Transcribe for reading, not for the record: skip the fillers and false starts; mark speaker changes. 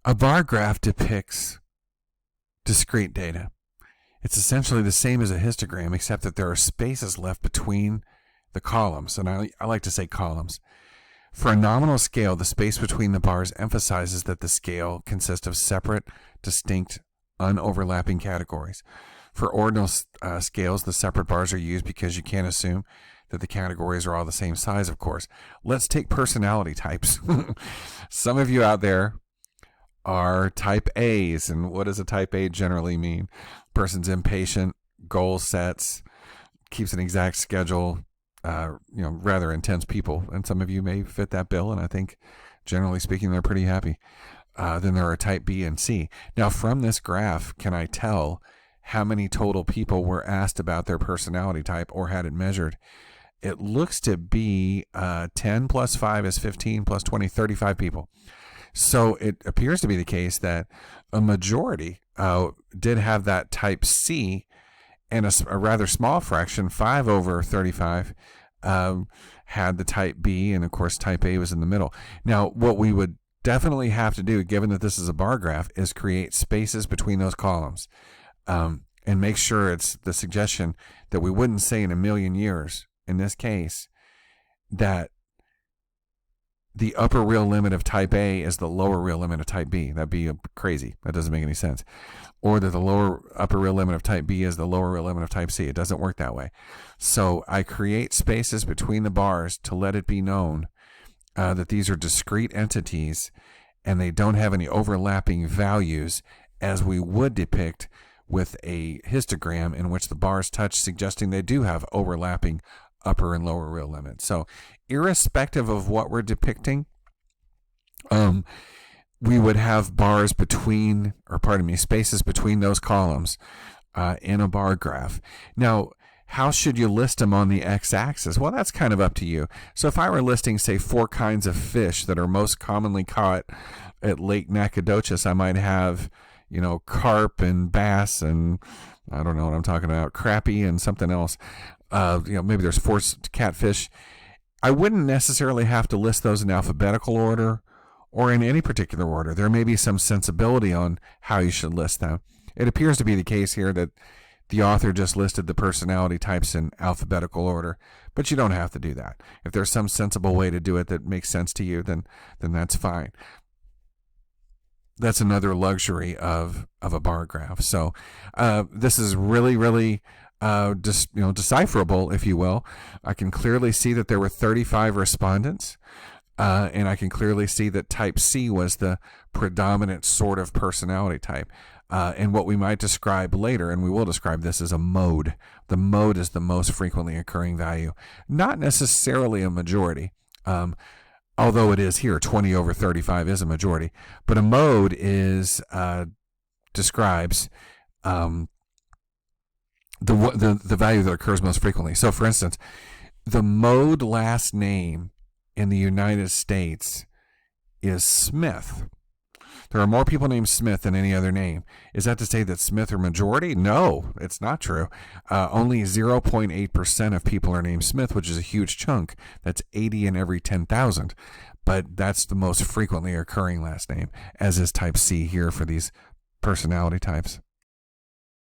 Speaker 1: A bar graph depicts discrete data. It's essentially the same as a histogram, except that there are spaces left between the columns, and I like to say columns. For a nominal scale, the space between the bars emphasizes that the scale consists of separate, distinct, unoverlapping categories. For ordinal scales, the separate bars are used because you can't assume that the categories are all the same size, of course. Let's take personality types. Some of you out there are type A's, and what does a type A generally mean? Person's impatient, goal sets, keeps an exact schedule, rather intense people, and some of you may fit that bill, and I think generally speaking they're pretty happy. Then there are type B and C. Now from this graph, can I tell how many total people were asked about their personality type or had it measured? It looks to be 10 plus 5 is 15 plus 20, 35 people. So it appears to be the case that a majority did have that type C, and a rather small fraction, 5 over 35, had the type B, and of course type A was in the middle. Now, what we would definitely have to do, given that this is a bar graph, is create spaces between those columns, and make sure it's the suggestion that we wouldn't say in a million years, in this case, that the upper real limit of type A is the lower real limit of type B. That'd be crazy. That doesn't make any sense. Or that the upper real limit of type B is the lower real limit of type C. It doesn't work that way. So I create spaces between the bars to let it be known that these are discrete entities and they don't have any overlapping values, as we would depict with a histogram in which the bars touch, suggesting they do have overlapping upper and lower real limits. So irrespective of what we're depicting, we would have bars between, spaces between those columns in a bar graph. Now, how should you list them on the x-axis? Well, that's kind of up to you. So if I were listing, say, 4 kinds of fish that are most commonly caught at Lake Nacogdoches, I might have, carp and bass and I don't know what I'm talking about, crappie and something else. Maybe there's 4 catfish. I wouldn't necessarily have to list those in alphabetical order or in any particular order. There may be some sensibility on how you should list them. It appears to be the case here that the author just listed the personality types in alphabetical order, but you don't have to do that. If there's some sensible way to do it that makes sense to you, then that's fine. That's another luxury of a bar graph. So this is really, really decipherable, if you will. I can clearly see that there were 35 respondents, and I can clearly see that type C was the predominant sort of personality type. And what we might describe later, and we will describe this as a mode. The mode is the most frequently occurring value, not necessarily a majority. Although it is here, 20 over 35 is a majority. But a mode describes the value that occurs most frequently. So, for instance, the mode last name in the United States is Smith. There are more people named Smith than any other name. Is that to say that Smith are majority? No, it's not true. Only 0.8% of people are named Smith, which is a huge chunk. That's 80 in every 10,000. But that's the most frequently occurring last name, as is type C here for these personality types.